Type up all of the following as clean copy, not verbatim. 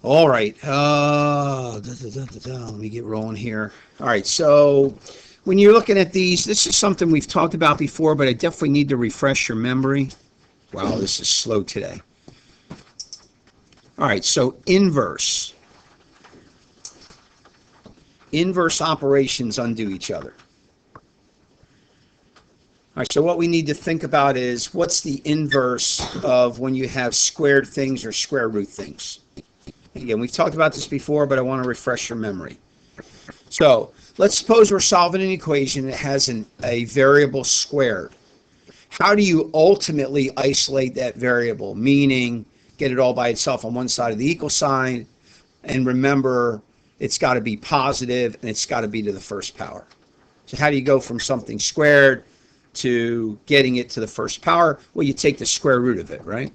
All right. Let me get rolling here. All right. So when you're looking at these, this is something we've talked about before, but I definitely need to refresh your memory. Wow, this is slow today. All right. So inverse. Inverse operations undo each other. All right, so what we need to think about is what's the inverse of when you have squared things or square root things? Again, we've talked about this before, but I want to refresh your memory. So let's suppose we're solving an equation that has a variable squared. How do you ultimately isolate that variable? Meaning, get it all by itself on one side of the equal sign, and remember, it's got to be positive, and it's got to be to the first power. So how do you go from something squared to getting it to the first power? Well, you take the square root of it, right?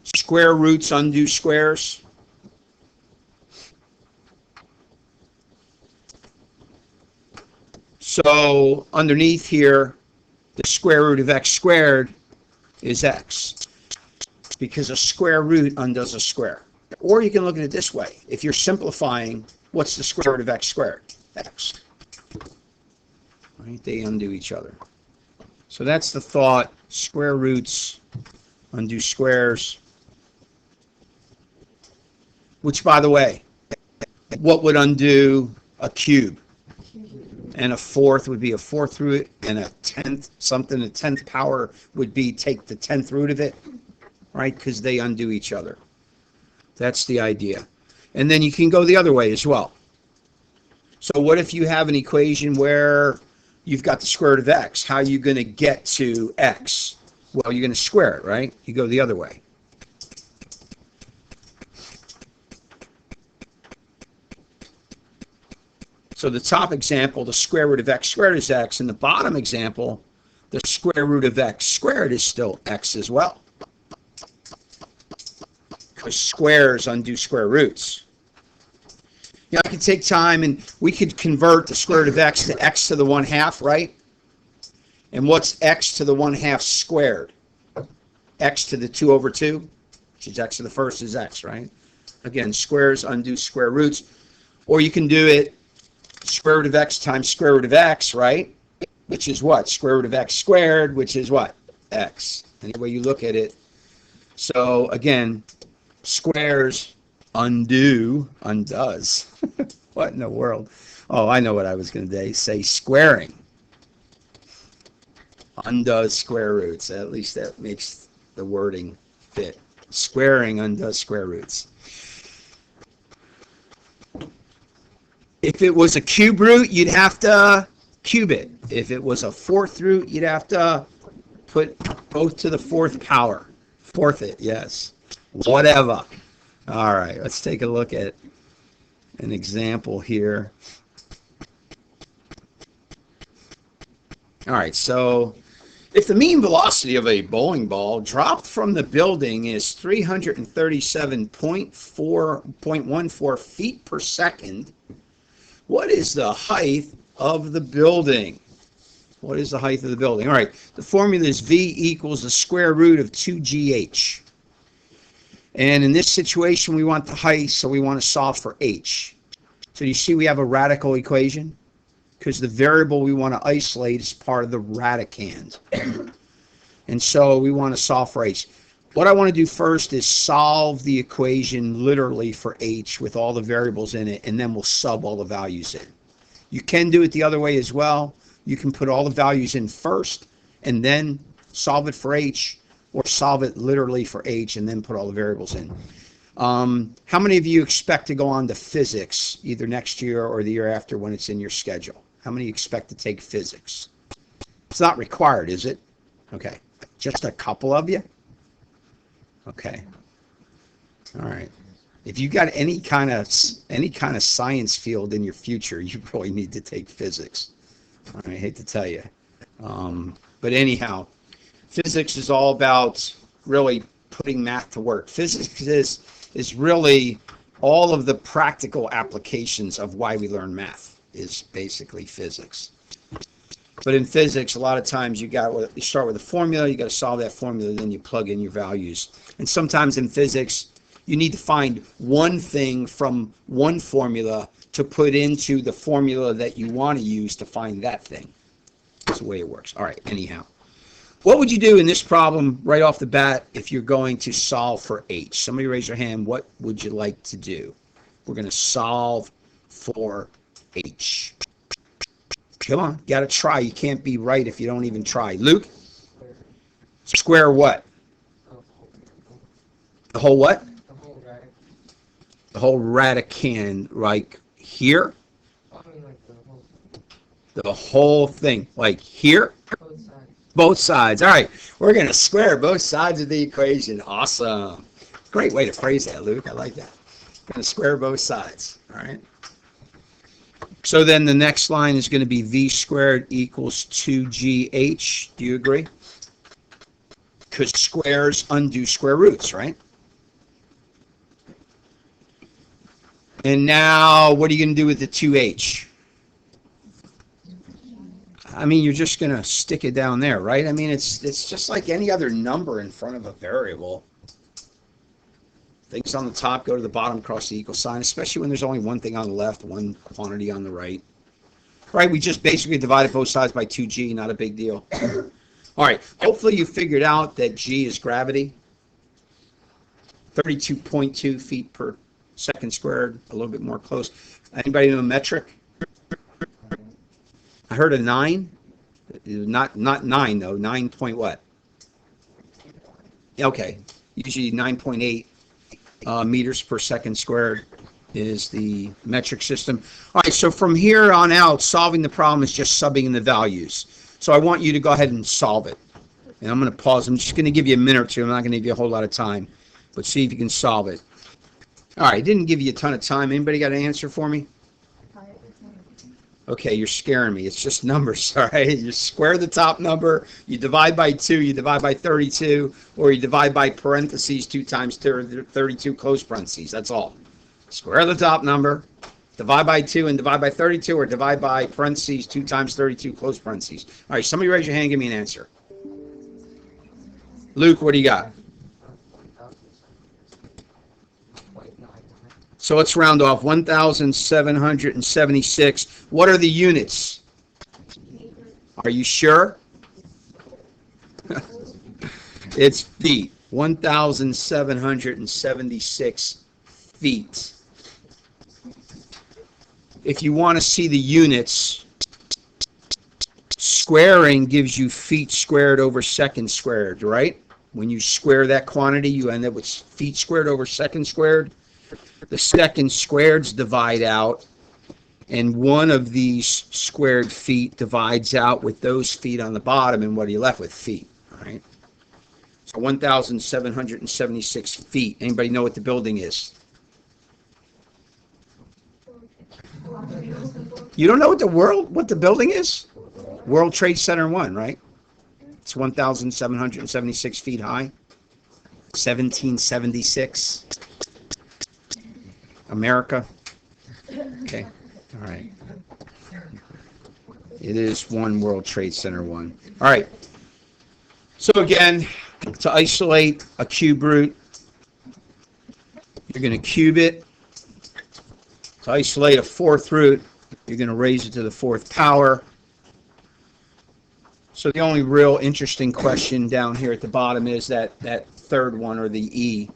Square roots undo squares. So underneath here, the square root of x squared is x, because a square root undoes a square. Or you can look at it this way. If you're simplifying, what's the square root of x squared? X. Right? They undo each other. So that's the thought. Square roots undo squares. Which, by the way, what would undo a cube? And a fourth would be a fourth root, and a tenth, something, a tenth power would be take the 10th root of it, right? Because they undo each other. That's the idea. And then you can go the other way as well. So what if you have an equation where you've got the square root of x? How are you going to get to x? Well, you're going to square it, right? You go the other way. So the top example, the square root of x squared is x, and the bottom example, the square root of x squared is still x as well. Because squares undo square roots. You know, I could take time and we could convert the square root of x to x to the 1/2, right? And what's x to the 1/2 squared? X to the 2/2, which is x to the first is x, right? Again, squares undo square roots. Or you can do it square root of x times square root of x, right? Which is what? Square root of x squared, which is what? X. Any way you look at it. So again, squares undoes. What in the world? Oh, I know what I was going to say. Squaring undoes square roots. At least that makes the wording fit. Squaring undoes square roots. If it was a cube root, you'd have to cube it. If it was a fourth root, you'd have to put both to the 4th power. Fourth it, yes. Whatever. All right, let's take a look at an example here. All right, so if the mean velocity of a bowling ball dropped from the building is 337.14 feet per second, what is the height of the building? What is the height of the building? All right, the formula is V equals the square root of 2GH. And in this situation, we want the height, so we want to solve for h. So you see we have a radical equation? Because the variable we want to isolate is part of the radicand. And so we want to solve for h. What I want to do first is solve the equation literally for h with all the variables in it, and then we'll sub all the values in. You can do it the other way as well. You can put all the values in first and then solve it for h, or solve it literally for h and then put all the variables in. How many of you expect to go on to physics either next year or the year after when it's in your schedule? How many expect to take physics? It's not required, is it? Okay. Just a couple of you? Okay. All right. If you got any kind of science field in your future, you probably need to take physics. I hate to tell you. But anyhow, physics is all about really putting math to work. Physics is really all of the practical applications of why we learn math is basically physics. But in physics, a lot of times you start with a formula, you got to solve that formula, then you plug in your values. And sometimes in physics, you need to find one thing from one formula to put into the formula that you want to use to find that thing. That's the way it works. All right, anyhow. What would you do in this problem right off the bat if you're going to solve for h? Somebody raise your hand. What would you like to do? We're going to solve for h. Come on, got to try. You can't be right if you don't even try. Luke? Square what? The whole what? The whole radicand, like here? The whole thing, like here? Both sides. All right, we're going to square both sides of the equation. Awesome. Great way to phrase that, Luke. I like that. Going to square both sides. All right. So then the next line is going to be v squared equals 2gh. Do you agree? Because squares undo square roots, right? And now what are you going to do with the 2h? I mean, you're just going to stick it down there, right? I mean, it's just like any other number in front of a variable. Things on the top go to the bottom across the equal sign, especially when there's only one thing on the left, one quantity on the right. Right, we just basically divided both sides by 2g, not a big deal. All right, hopefully you figured out that g is gravity. 32.2 feet per second squared, a little bit more close. Anybody know metric? I heard a 9. Not 9, though. 9 point what? Okay, usually 9.8. Meters per second squared is the metric system. All right, so from here on out, solving the problem is just subbing in the values. So I want you to go ahead and solve it. And I'm going to pause. I'm just going to give you a minute or two. I'm not going to give you a whole lot of time. But see if you can solve it. All right, didn't give you a ton of time. Anybody got an answer for me? Okay, you're scaring me. It's just numbers, all right? You square the top number, you divide by 2, you divide by 32, or you divide by parentheses 2 times 32 close parentheses. That's all. Square the top number, divide by 2 and divide by 32, or divide by parentheses 2 times 32 close parentheses. All right, somebody raise your hand and give me an answer. Luke, what do you got? So let's round off. 1,776. What are the units? Are you sure? It's feet. 1,776 feet. If you want to see the units, squaring gives you feet squared over second squared, right? When you square that quantity, you end up with feet squared over second squared. The second squareds divide out, and one of these squared feet divides out with those feet on the bottom, and what are you left with? Feet, all right? So 1,776 feet. Anybody know what the building is? You don't know what the building is? World Trade Center 1, right? It's 1,776 feet high. 1776. America. Okay. All right. It is 1 World Trade Center 1. All right. So again, to isolate a cube root, you're going to cube it. To isolate a fourth root, you're going to raise it to the 4th power. So the only real interesting question down here at the bottom is that third one, or the e.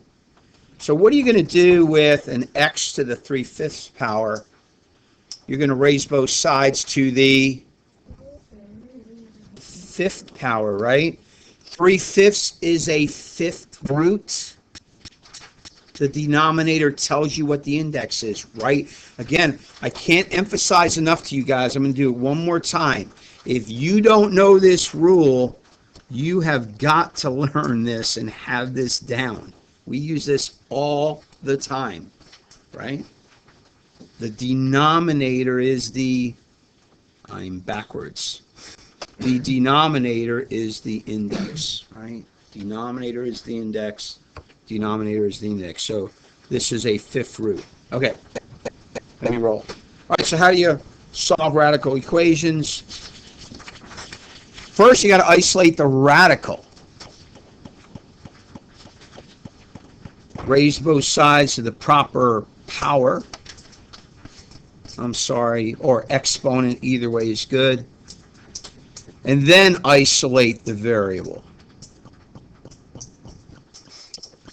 So what are you going to do with an x to the 3/5 power? You're going to raise both sides to the 5th power, right? 3/5 is a 5th root. The denominator tells you what the index is, right? Again, I can't emphasize enough to you guys. I'm going to do it one more time. If you don't know this rule, you have got to learn this and have this down. We use this all the time, right? The denominator is I'm backwards. The denominator is the index, right? Denominator is the index. Denominator is the index. So this is a 5th root. Okay, let me roll. All right, so how do you solve radical equations? First, you got to isolate the radical. Raise both sides to the proper power. Or exponent, either way is good. And then isolate the variable.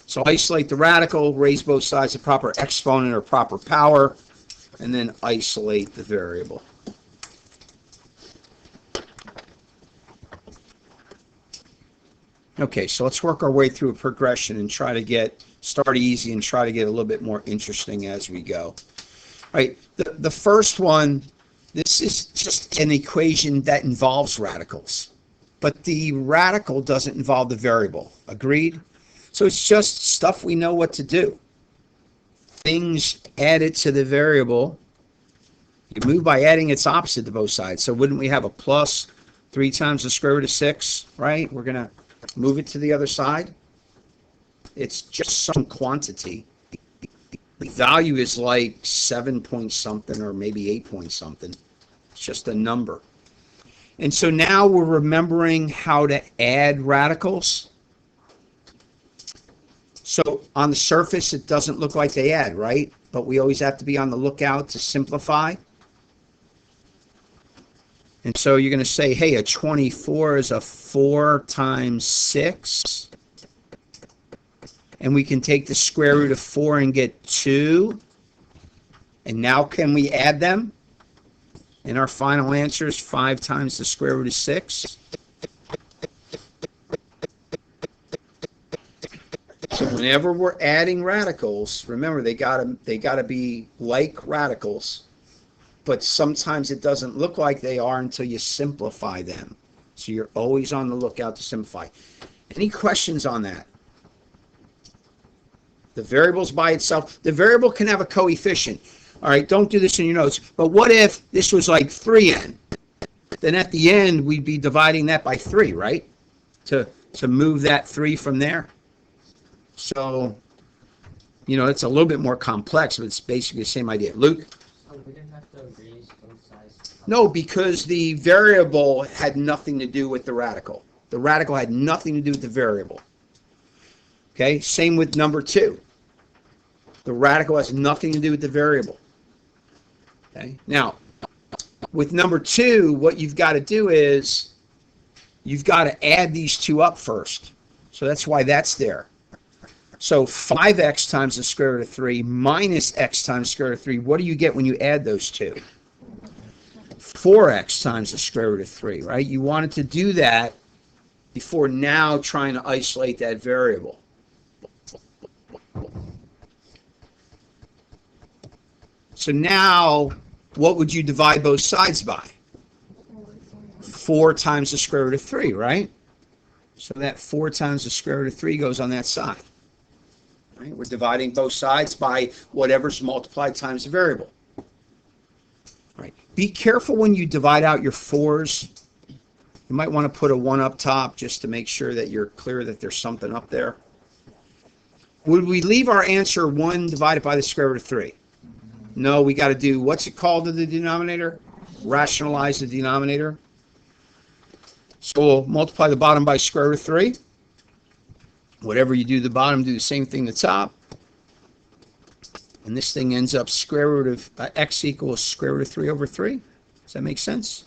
So isolate the radical, raise both sides to proper exponent or proper power, and then isolate the variable. Okay, so let's work our way through a progression and try to start easy and try to get a little bit more interesting as we go. All right, the first one, this is just an equation that involves radicals, but the radical doesn't involve the variable. Agreed? So it's just stuff we know what to do. Things added to the variable, you move by adding its opposite to both sides. So wouldn't we have a plus 3 times the square root of 6, right? We're going to move it to the other side. It's just some quantity. The value is like 7 point something or maybe 8 point something. It's just a number. And so now we're remembering how to add radicals. So on the surface, it doesn't look like they add, right? But we always have to be on the lookout to simplify. And so you're going to say, hey, a 24 is a 4 times 6. And we can take the square root of 4 and get 2. And now can we add them? And our final answer is 5 times the square root of 6. So whenever we're adding radicals, remember they gotta be like radicals. But sometimes it doesn't look like they are until you simplify them. So you're always on the lookout to simplify. Any questions on that? The variable's by itself. The variable can have a coefficient. All right, don't do this in your notes. But what if this was like 3n? Then at the end, we'd be dividing that by 3, right? To move that 3 from there. So, it's a little bit more complex, but it's basically the same idea. Luke? So we didn't have to raise both sides? No, because the variable had nothing to do with the radical. The radical had nothing to do with the variable. Okay, same with number 2. The radical has nothing to do with the variable. Okay, now, with number 2, what you've got to do is you've got to add these 2 up first. So that's why that's there. So 5x times the square root of 3 minus x times the square root of 3, what do you get when you add those 2? 4x times the square root of 3, right? You wanted to do that before now trying to isolate that variable. So now, what would you divide both sides by? 4 times the square root of 3, right? So that 4 times the square root of 3 goes on that side. Right? We're dividing both sides by whatever's multiplied times the variable. All right. Be careful when you divide out your 4s. You might want to put a 1 up top just to make sure that you're clear that there's something up there. Would we leave our answer 1 divided by the square root of 3? No, we got to do, what's it called to the denominator? Rationalize the denominator. So we'll multiply the bottom by square root of 3. Whatever you do the bottom, do the same thing the top. And this thing ends up square root of x equals square root of 3 over 3. Does that make sense?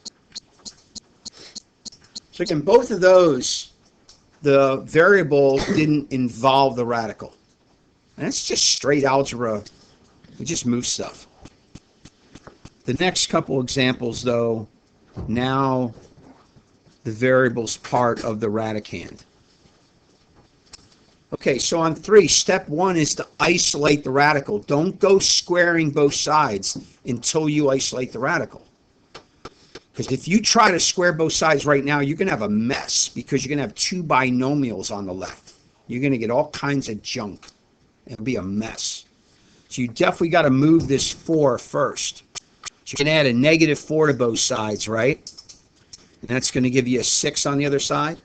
So again, both of those, the variable didn't involve the radical. And that's just straight algebra. We just move stuff. The next couple examples, though, now the variable's part of the radicand. Okay, so on 3, step 1 is to isolate the radical. Don't go squaring both sides until you isolate the radical. Because if you try to square both sides right now, you're going to have a mess because you're going to have 2 binomials on the left. You're going to get all kinds of junk. It'll be a mess. So you definitely got to move this 4 first. So you can add a negative 4 to both sides, right? And that's going to give you a 6 on the other side.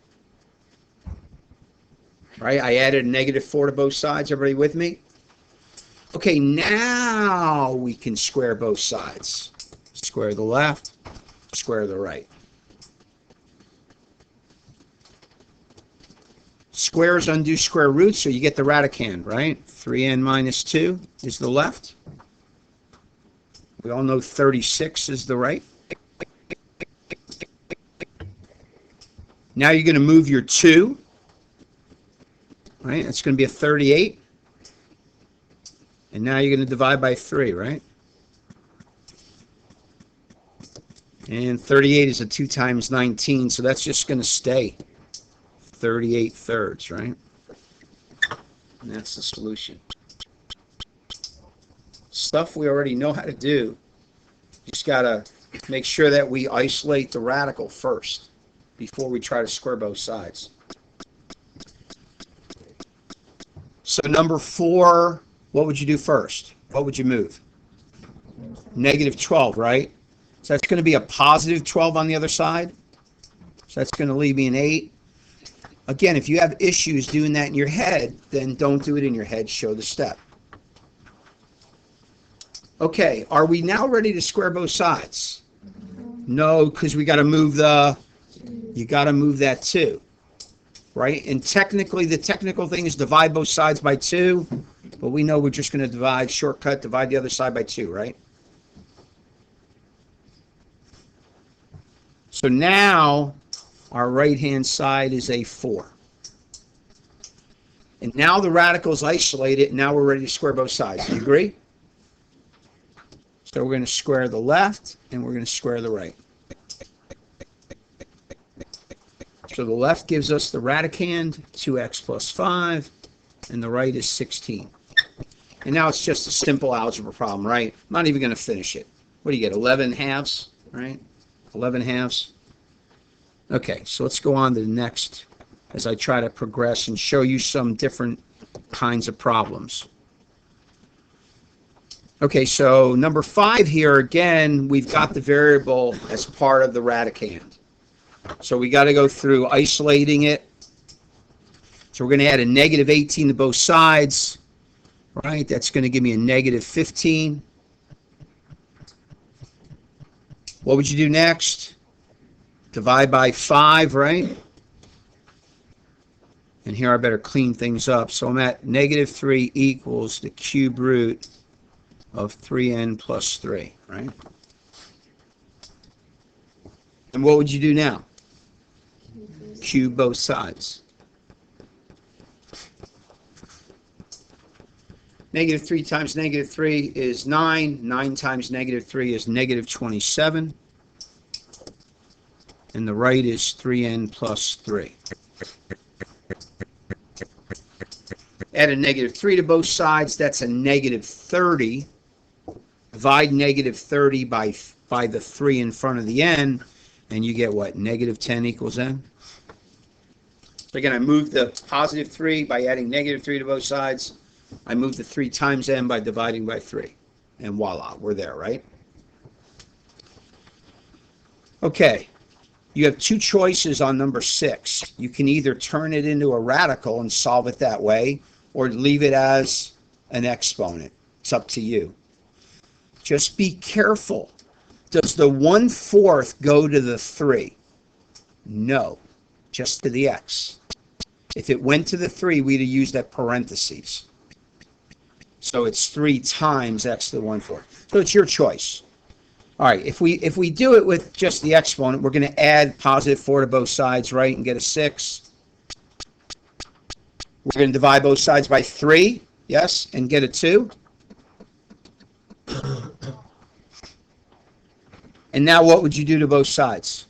Right? I added a negative 4 to both sides. Everybody with me? Okay, now we can square both sides. Square the left, square the right. Squares undo square roots, so you get the radicand, right? 3n minus 2 is the left. We all know 36 is the right. Now you're going to move your 2, right? It's going to be a 38. And now you're going to divide by 3, right? And 38 is a 2 times 19, so that's just going to stay 38 thirds, right? And that's the solution. Stuff we already know how to do. Just got to make sure that we isolate the radical first before we try to square both sides. So number 4, what would you do first? What would you move? Negative 12, right? So that's going to be a positive 12 on the other side. So that's going to leave me an 8. Again, if you have issues doing that in your head, then don't do it in your head. Show the step. Okay, are we now ready to square both sides? No, because we got to move you got to move that 2, right? And technically, the technical thing is divide both sides by 2, but we know we're just going to shortcut, divide the other side by 2, right? So now our right-hand side is a 4. And now the radical is isolated, and now we're ready to square both sides. Do you agree? So we're going to square the left, and we're going to square the right. So the left gives us the radicand, 2x plus 5, and the right is 16. And now it's just a simple algebra problem, right? I'm not even going to finish it. What do you get, 11 halves, right? 11 halves. Okay, so let's go on to the next as I try to progress and show you some different kinds of problems. Okay, so number 5 here, again, we've got the variable as part of the radicand. So we got to go through isolating it. So we're going to add a negative 18 to both sides, right? That's going to give me a negative 15. What would you do next? Divide by 5, right? And here I better clean things up. So I'm at negative 3 equals the cube root of 3n plus 3, right? And what would you do now? Cube both sides. Negative 3 times negative 3 is 9. 9 times negative 3 is negative 27. And the right is 3n plus 3. Add a negative 3 to both sides. That's a negative 30. Divide negative 30 by the 3 in front of the n, and you get what? Negative 10 equals n. So again, I move the positive 3 by adding negative 3 to both sides. I move the 3 times n by dividing by 3. And voila, we're there, right? Okay, you have 2 choices on number 6. You can either turn it into a radical and solve it that way, or leave it as an exponent. It's up to you. Just be careful. Does the 1/4 go to the 3? No, just to the x. If it went to the 3, we'd have used that parentheses. So it's 3 times x to the 1/4. So it's your choice. All right, if we do it with just the exponent, we're going to add positive 4 to both sides, right, and get a 6. We're going to divide both sides by 3, yes, and get a 2. And now what would you do to both sides?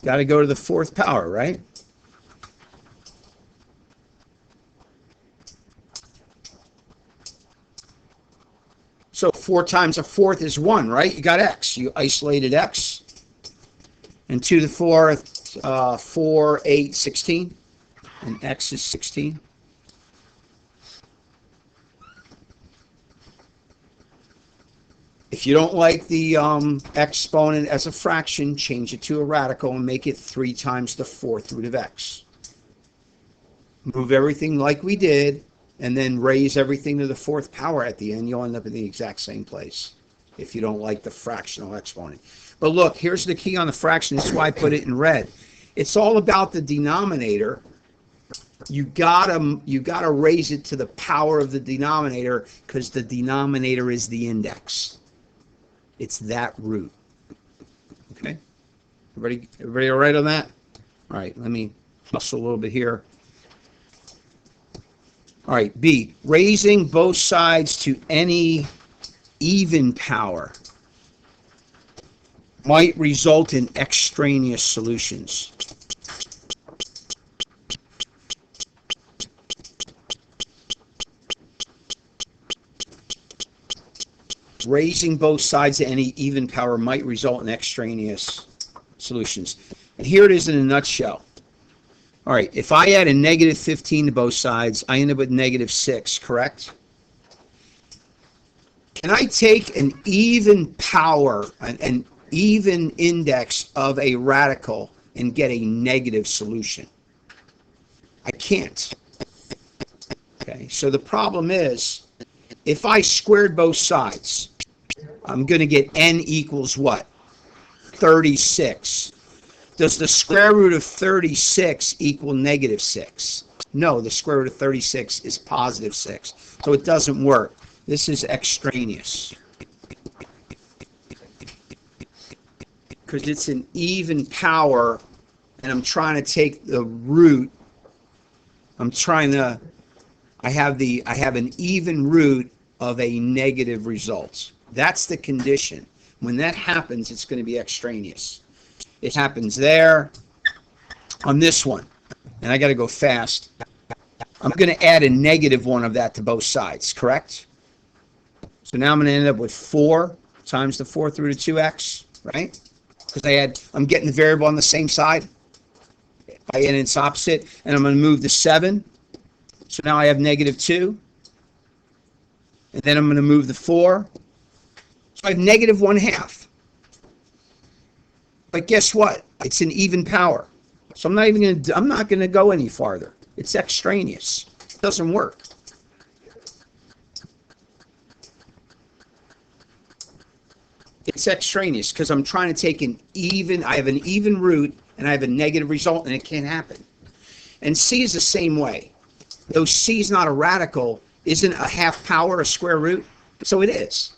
Got to go to the 4th power, right? So 4 times a 4th is 1, right? You got x. You isolated x. And 2 to the 4th, 4, 8, 16. And x is 16. If you don't like the exponent as a fraction, change it to a radical and make it 3 times the 4th root of x. Move everything like we did, and then raise everything to the 4th power at the end. You'll end up in the exact same place if you don't like the fractional exponent. But look, here's the key on the fraction. This is why I put it in red. It's all about the denominator. You gotta raise it to the power of the denominator because the denominator is the index. It's that root. Okay? Everybody all right on that? All right, let me hustle a little bit here. All right, B, raising both sides to any even power might result in extraneous solutions. Raising both sides to any even power might result in extraneous solutions. And here it is in a nutshell. All right, if I add a negative 15 to both sides, I end up with negative 6, correct? Can I take an even power, an even index of a radical and get a negative solution? I can't. Okay, so the problem is, if I squared both sides, I'm going to get n equals what? 36. Does the square root of 36 equal negative 6? No, the square root of 36 is positive 6. So it doesn't work. This is extraneous. Because it's an even power, and I'm trying to take the root. I have an even root of a negative result. That's the condition. When that happens, it's going to be extraneous. It happens there on this one. And I got to go fast. I'm going to add a negative one of that to both sides, correct? So now I'm going to end up with 4 times the 4th root of 2x, right? Because I'm getting the variable on the same side. I add its opposite, and I'm going to move the 7. So now I have negative 2. And then I'm going to move the 4. So I have negative 1/2. But guess what? It's an even power. So I'm not going to go any farther. It's extraneous. It doesn't work. It's extraneous because I'm trying to take I have an even root and I have a negative result, and it can't happen. And C is the same way. Though C is not a radical, isn't a half power a square root? So it is.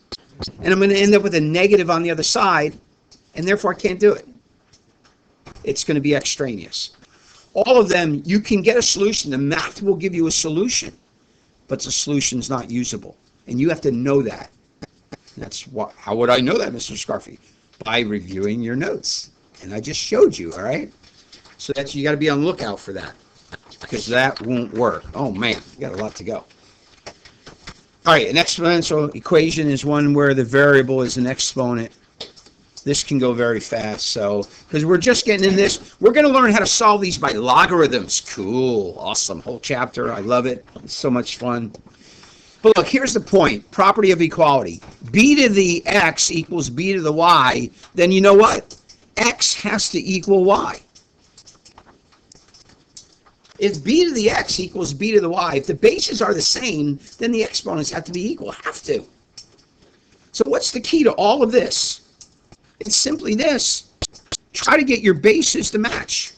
And I'm going to end up with a negative on the other side, and therefore I can't do it. It's going to be extraneous. All of them, you can get a solution. The math will give you a solution, but the solution's not usable. And you have to know that. How would I know that, Mr. Scarfi? By reviewing your notes. And I just showed you, all right? So you got to be on the lookout for that, because that won't work. Oh, man, you got a lot to go. All right, an exponential equation is one where the variable is an exponent. This can go very fast, so because we're just getting in this, we're going to learn how to solve these by logarithms. Cool, awesome, whole chapter. I love it. It's so much fun. But look, here's the point. Property of equality. B to the x equals b to the y. Then you know what? X has to equal y. If b to the x equals b to the y, if the bases are the same, then the exponents have to be equal. Have to. So what's the key to all of this? It's simply this. Try to get your bases to match.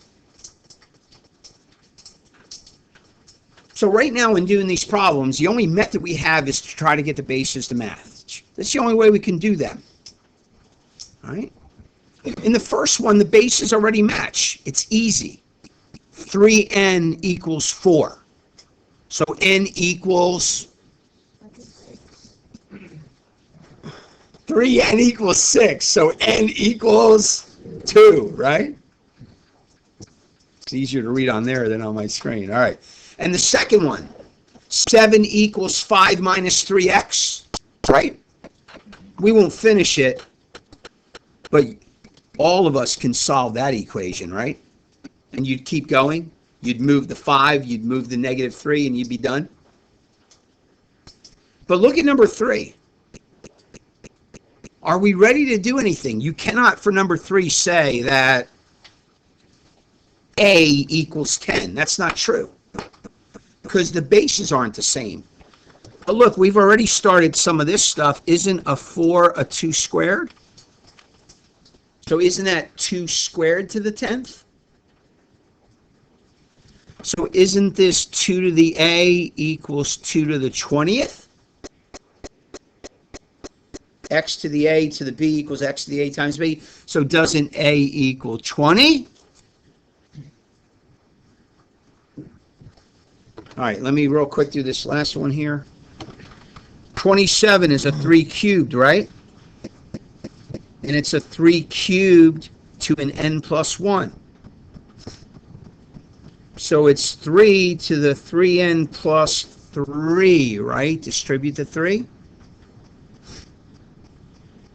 So right now in doing these problems, the only method we have is to try to get the bases to match. That's the only way we can do them. All right? In the first one, the bases already match. It's easy. 3n equals 4. So n equals 3n equals 6. So n equals 2, right? It's easier to read on there than on my screen. All right. And the second one, 7 equals 5 minus 3x, right? We won't finish it, but all of us can solve that equation, right? And you'd keep going. You'd move the 5, you'd move the negative 3, and you'd be done. But look at number 3. Are we ready to do anything? You cannot, for number 3, say that A equals 10. That's not true, because the bases aren't the same. But look, we've already started some of this stuff. Isn't a 4 a 2 squared? So isn't that 2 squared to the 10th? So isn't this 2 to the a equals 2 to the 20th? X to the a to the b equals x to the a times b. So doesn't a equal 20? All right, let me real quick do this last one here. 27 is a 3 cubed, right? And it's a 3 cubed to an n plus 1. So it's 3 to the 3n plus 3, right? Distribute the 3.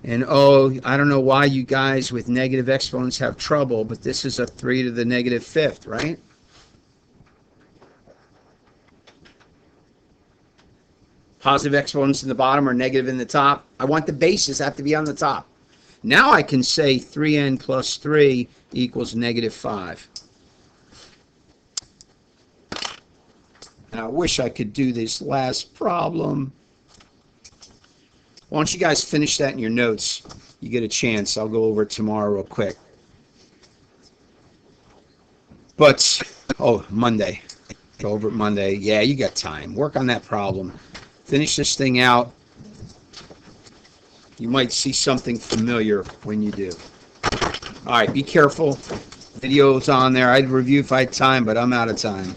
And oh, I don't know why you guys with negative exponents have trouble, but this is a 3 to the negative 5th, right? Positive exponents in the bottom or negative in the top. I want the bases have to be on the top. Now I can say 3n plus 3 equals negative 5. And I wish I could do this last problem. Why don't you guys finish that in your notes? You get a chance. I'll go over it tomorrow real quick. But, oh, Monday. Go over it Monday. Yeah, you got time. Work on that problem. Finish this thing out. You might see something familiar when you do. All right, be careful. Video's on there. I'd review if I had time, but I'm out of time.